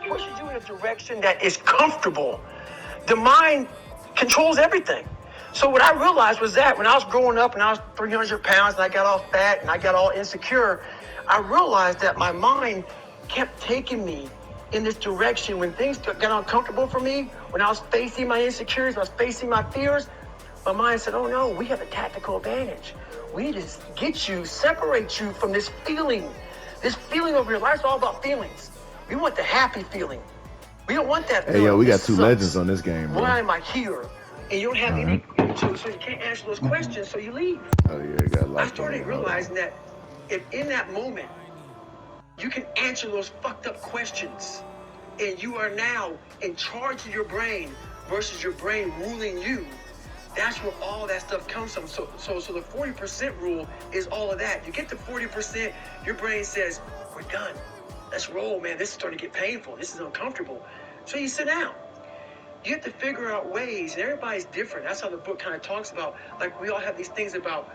pushes you in a direction that is comfortable. The mind controls everything. So what I realized was that when I was growing up and I was 300 pounds and I got all fat and I got all insecure, I realized that my mind kept taking me in this direction. When things got uncomfortable for me, when I was facing my insecurities, when I was facing my fears, my mind said, oh no, we have a tactical advantage. We need to get you, separate you from this feeling over your life's all about feelings. We want the happy feeling. We don't want that feeling. Hey, yo, we got two legends on this game, bro. Why am I here? And you don't have any, so you can't answer those questions, so you leave. Oh, yeah, you got I started realizing that if in that moment, you can answer those fucked up questions, and you are now in charge of your brain versus your brain ruling you, that's where all that stuff comes from. So the 40% rule is all of that. You get to 40%, your brain says, we're done. Let's roll, man. This is starting to get painful. This is uncomfortable. So you sit down. You have to figure out ways, and everybody's different. That's how the book kind of talks about, like, we all have these things about,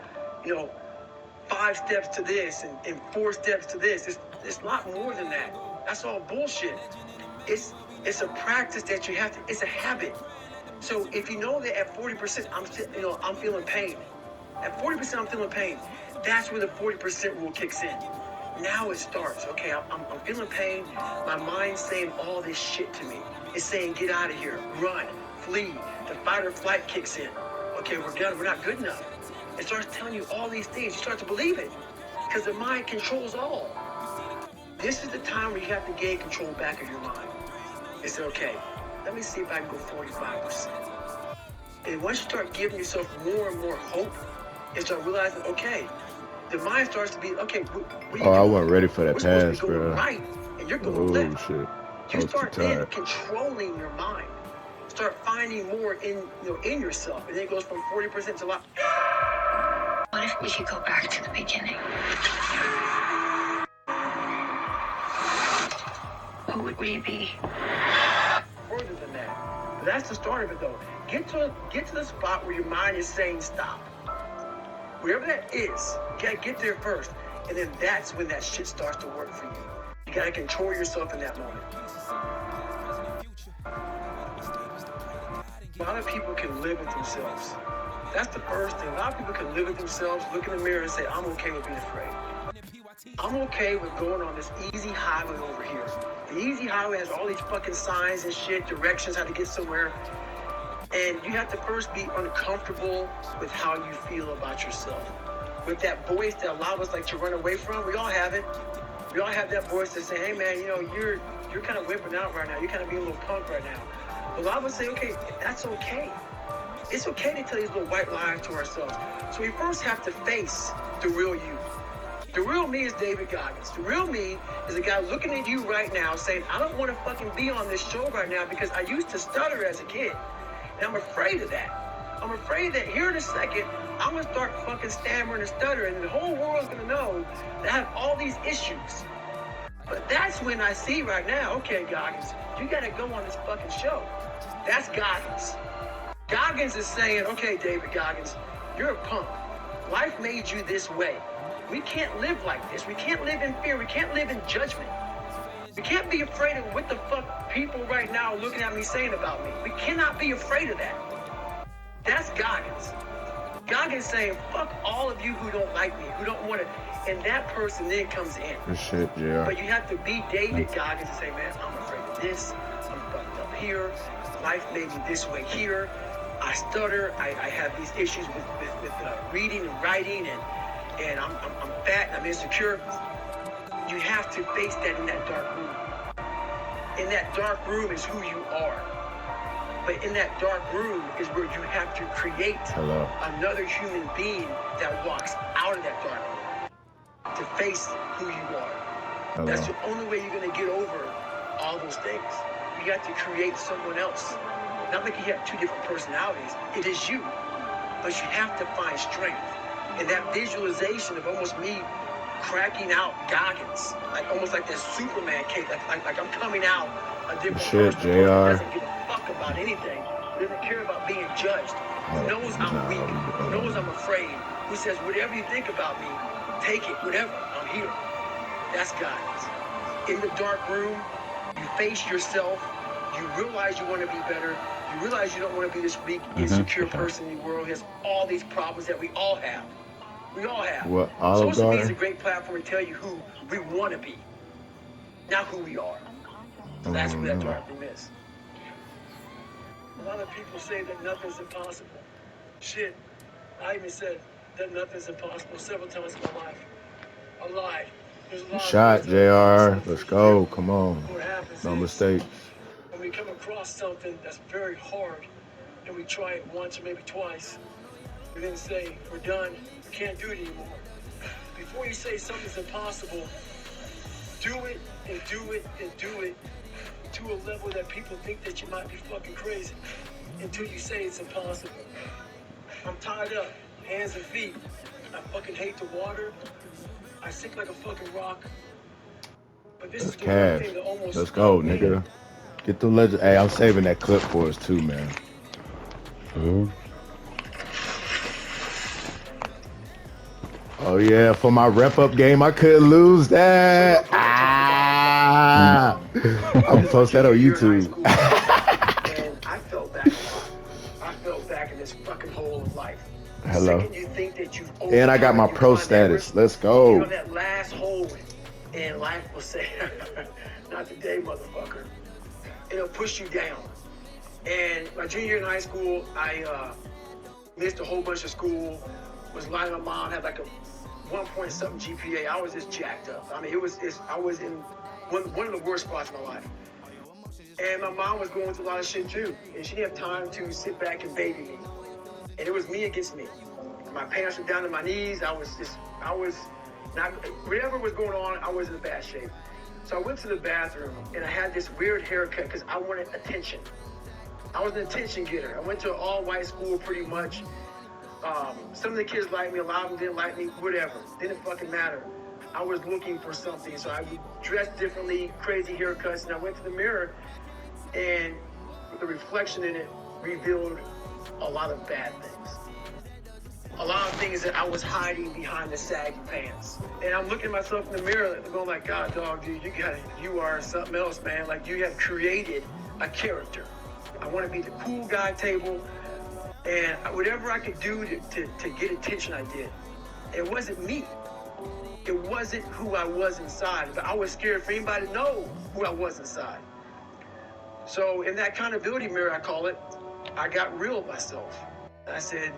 5 steps to this and 4 steps to this. It's a lot more than that. That's all bullshit. It's a practice that you have to, it's a habit. So if you know that at 40%, I'm feeling pain. At 40%, I'm feeling pain. That's where the 40% rule kicks in. Now it starts. Okay, I'm feeling pain. My mind's saying all this shit to me. It's saying, get out of here, run, flee. The fight or flight kicks in. Okay, we're done. We're not good enough. It starts telling you all these things. You start to believe it because the mind controls all. This is the time where you have to gain control back of your mind. It's okay. Let me see if I can go 45%. And once you start giving yourself more and more hope, and start realizing, okay, the mind starts to be, okay, I wasn't ready for that pass, bro. Right, and you're going left. Shit. You start then controlling your mind. Start finding more in yourself, and then it goes from 40% to a lot. What if we could go back to the beginning? Who would we be? Further than that. But that's the start of it, though. Get to the spot where your mind is saying stop. Wherever that is, you gotta get there first. And then that's when that shit starts to work for you. You gotta control yourself in that moment. A lot of people can live with themselves. That's the first thing. A lot of people can live with themselves, look in the mirror and say, I'm okay with being afraid. I'm okay with going on this easy highway over here. The easy highway has all these fucking signs and shit, directions, how to get somewhere. And you have to first be uncomfortable with how you feel about yourself. With that voice that a lot of us like to run away from, we all have it. We all have that voice that say, hey man, you're kind of whipping out right now. You're kind of being a little punk right now. But a lot of us say, okay, that's okay. It's okay to tell these little white lies to ourselves. So we first have to face the real you. The real me is David Goggins. The real me is a guy looking at you right now saying, I don't want to fucking be on this show right now because I used to stutter as a kid. And I'm afraid of that. I'm afraid that here in a second, I'm going to start fucking stammering and stuttering, and the whole world's going to know that I have all these issues. But that's when I see right now, okay, Goggins, you got to go on this fucking show. That's Goggins. Goggins is saying, okay, David Goggins, you're a punk. Life made you this way. We can't live like this. We can't live in fear. We can't live in judgment. We can't be afraid of what the fuck people right now are looking at me saying about me. We cannot be afraid of that. That's Goggins. Goggins saying, fuck all of you who don't like me, who don't want to. And that person then comes in. Good shit, yeah. But you have to be David Goggins and say, man, I'm afraid of this. I'm fucked up here. Life made me this way here. I stutter. I have these issues with reading and writing, and I'm fat and I'm insecure. You have to face that in that dark room. In that dark room is who you are. But in that dark room is where you have to create another human being that walks out of that dark room to face who you are. That's the only way you're going to get over all those things. You have to create someone else. Not like you have two different personalities. It is you. But you have to find strength. And that visualization of almost me cracking out Goggins, like almost like that Superman cape, like I'm coming out a different person who doesn't give a fuck about anything, who doesn't care about being judged, who knows I'm weak, who knows I'm afraid, who says whatever you think about me, take it, whatever, I'm here. That's Goggins. In the dark room, You face yourself. You realize you want to be better. You realize you don't want to be this weak, insecure person in the world who has all these problems that we all have. We all have. What, Olive Social media is a Garden? great platform to tell you who we want to be, not who we are. So that's what that darkly miss. A lot of people say that nothing's impossible. Shit, I even said that nothing's impossible several times in my life. I lied. There's a lot Shot, of things that are JR. impossible Let's for go. you. Come on. What happens No is, mistakes. when we come across something that's very hard and we try it once or maybe twice, we then say, we're done, we can't do it anymore. Before you say something's impossible, do it and do it and do it to a level that people think that you might be fucking crazy until you say it's impossible. I'm tied up, hands and feet. I fucking hate the water. I sink like a fucking rock. But this That's is the one cash. thing that almost Let's go, stopped me. nigga. Get the legend. Hey, I'm saving that clip for us too, man. Oh yeah, for my rep-up game, I couldn't lose that. Ah! I'm post that on YouTube. And I fell back a lot. I fell back in this fucking hole of life. Hello. The second you think that you've And I got my overcome it, pro you climb status. Everest, Let's you go. know that last hole, and life will say, not today, motherfucker. It'll push you down. And my junior year in high school, I missed a whole bunch of school, was lying to my mom, had like a 1 point something GPA. I was just jacked up. I mean, I was in one of the worst spots in my life. And my mom was going through a lot of shit too. And she didn't have time to sit back and baby me. And it was me against me. My parents were down to my knees. I was not, whatever was going on, I was in bad shape. So I went to the bathroom and I had this weird haircut because I wanted attention. I was an attention getter. I went to an all-white school pretty much. Some of the kids liked me, a lot of them didn't like me, whatever. Didn't fucking matter. I was looking for something, so I would dress differently, crazy haircuts, and I went to the mirror, and the reflection in it revealed a lot of bad things. A lot of things that I was hiding behind the saggy pants. And I'm looking at myself in the mirror going like, God, dog, dude, you are something else, man. Like, you have created a character. I want to be the cool guy table, and whatever I could do to get attention, I did. It wasn't me. It wasn't who I was inside. But I was scared for anybody to know who I was inside. So in that accountability mirror, I call it, I got real with myself. And I said,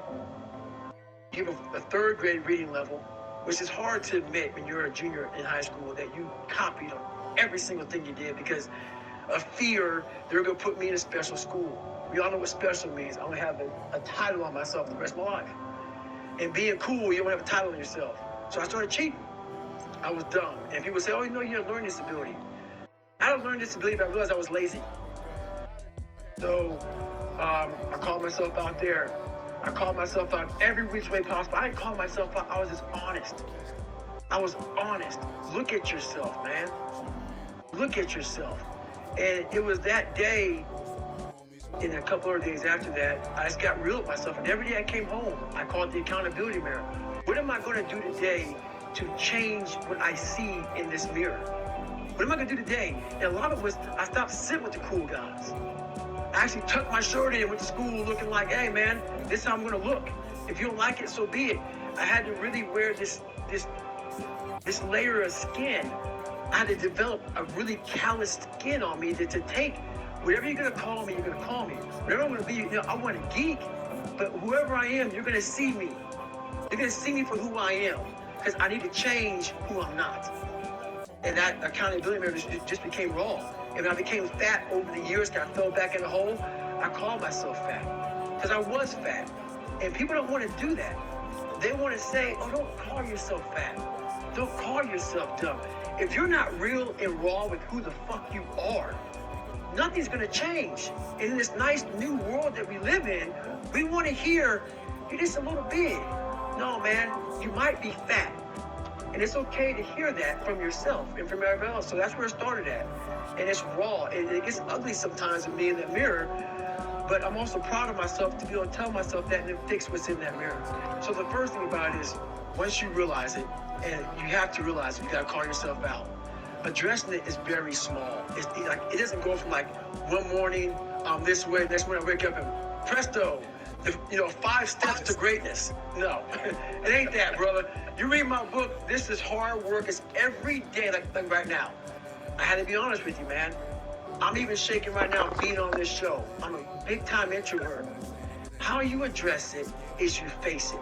you have a third grade reading level, which is hard to admit when you're a junior in high school that you copied on every single thing you did because of fear they're going to put me in a special school. We all know what special means. I'm going to have a title on myself the rest of my life. And being cool, you don't have a title on yourself. So I started cheating. I was dumb. And people say, oh, you know, you have learning disability. I had a learning disability, but I realized I was lazy. So I called myself out there. I called myself out every which way possible. I didn't call myself out. I was just honest. I was honest. Look at yourself, man. Look at yourself. And it was that day, and a couple of days after that, I just got real with myself. And every day I came home, I called the accountability mirror. What am I going to do today to change what I see in this mirror? What am I going to do today? And a lot of it was, I stopped sitting with the cool guys. I actually tucked my shirt in and went to school looking like, hey, man, this is how I'm going to look. If you don't like it, so be it. I had to really wear this layer of skin. I had to develop a really callous skin on me to take whatever you're going to call me, you're going to call me. Whatever I'm going to be, you know, I want to geek, but whoever I am, you're going to see me. You're going to see me for who I am, because I need to change who I'm not. And that accountability mirror just became raw. And when I became fat over the years, I fell back in the hole, I called myself fat, because I was fat. And people don't want to do that. They want to say, oh, don't call yourself fat. Don't call yourself dumb. If you're not real and raw with who the fuck you are, nothing's going to change. And in this nice new world that we live in, we want to hear, you're just a little big. No, man, you might be fat. And it's okay to hear that from yourself and from everybody else. So that's where it started at. And it's raw. And it gets ugly sometimes with me in that mirror. But I'm also proud of myself to be able to tell myself that and then fix what's in that mirror. So the first thing about it is, once you realize it, and you have to realize it, you got to call yourself out. addressing it is very small. It's like it doesn't go from like one morning this way, next morning I wake up and presto, 5 steps to greatness. No, it ain't that, brother. You read my book. This is hard work. It's every day, like right now. I had to be honest with you, man. I'm even shaking right now being on this show. I'm a big time introvert. How you address it is you face it.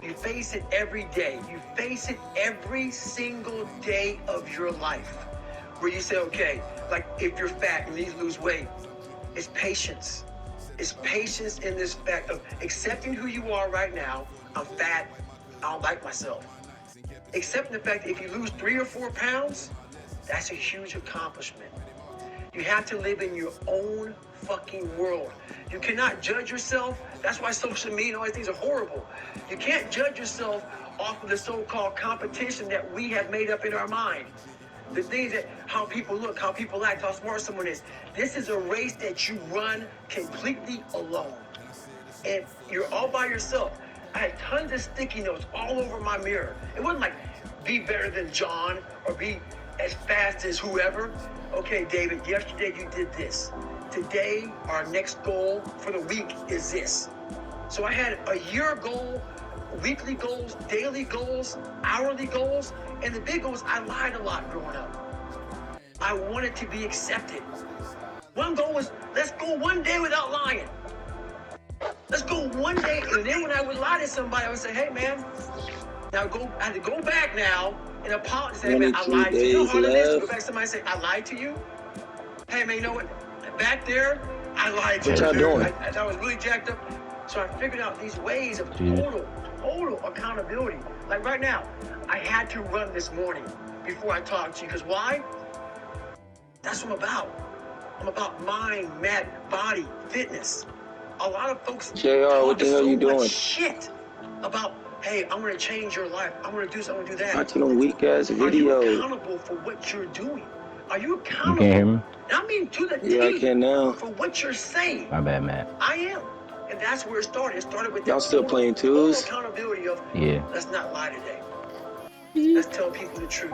You face it every day. You face it every single day of your life. Where you say, okay, like if you're fat and you need to lose weight, it's patience. It's patience in this fact of accepting who you are right now. I'm fat. I don't like myself. Accepting the fact that if you lose 3 or 4 pounds, that's a huge accomplishment. You have to live in your own fucking world. You cannot judge yourself. That's why social media and all these things are horrible. You can't judge yourself off of the so-called competition that we have made up in our mind. The things that, how people look, how people act, how smart someone is. This is a race that you run completely alone. And you're all by yourself. I had tons of sticky notes all over my mirror. It wasn't like, be better than John or be as fast as whoever. Okay, David, yesterday you did this. Today, our next goal for the week is this. So I had a year goal, weekly goals, daily goals, hourly goals, and the big goals, I lied a lot growing up. I wanted to be accepted. One goal was, let's go one day without lying. Let's go one day, and then when I would lie to somebody, I would say, hey, man, now I had to go back now and apologize. Say, hey, man, I lied to you. You know how hard it is to go back to somebody and say, I lied to you? Hey, man, you know what? Back there, I lied to you. What y'all doing? I was really jacked up. So I figured out these ways of total accountability. Like right now, I had to run this morning before I talked to you. Because why? That's what I'm about. I'm about mind, body, fitness. A lot of folks JR, what the hell you doing? Shit about, hey, I'm going to change your life. I'm going to do this, I'm going to do that. Watching them weak ass Are you videos. accountable for what you're doing? Are you accountable? You can't hear me? I mean, to the Yeah, I T can now. for what you're saying. My bad, Matt. I am. And that's where it started. It started with Y'all still playing twos? accountability of, Yeah. let's not lie today. Let's tell people the truth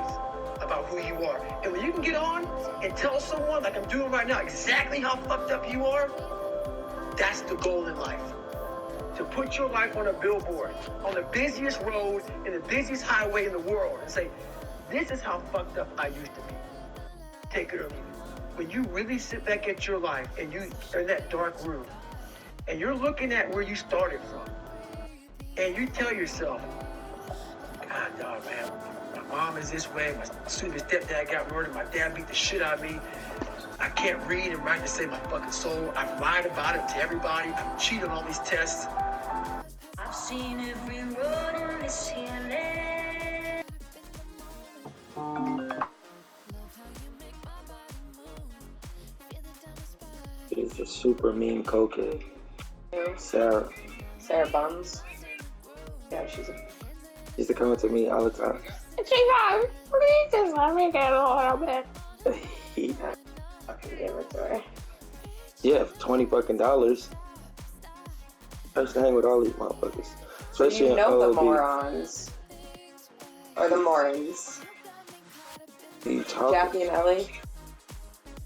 about who you are. And when you can get on and tell someone, like I'm doing right now, exactly how fucked up you are, that's the goal in life. To put your life on a billboard, on the busiest road, in the busiest highway in the world, and say, this is how fucked up I used to be. Take it or leave it. When you really sit back at your life and you are in that dark room, and you're looking at where you started from, and you tell yourself, God, dog, man, my mom is this way, my stepdad got murdered, my dad beat the shit out of me, I can't read and write to save my fucking soul, I've lied about it to everybody, I've cheated on all these tests. I've seen every road in this here land. She's a super mean cokehead. Who? Sarah. Sarah Bums. Yeah, she's Used to come up to me all the time. She goes, please just let me get a little bit. Fucking give it to her. Yeah, for $20 fucking. I used to hang with all these motherfuckers. Especially You know in the LOD. morons. Or the morons. Who you talking? Jackie and Ellie.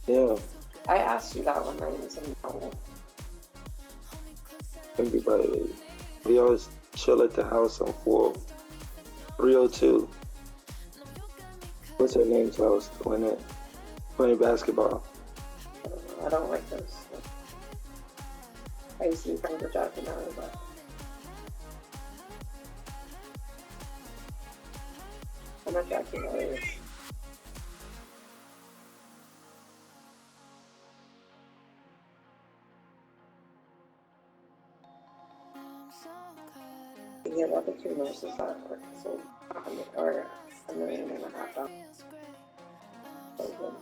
Yeah. I asked you that one night and you said no. Everybody. We always chill at the house on 302. What's her name's house? Playing basketball. I don't like those. I used to be friends with Jackie and Ellie, but I'm not Jackie and Ellie. You get other 2 nurses that work, so $100,000 or $1.5 million. So good.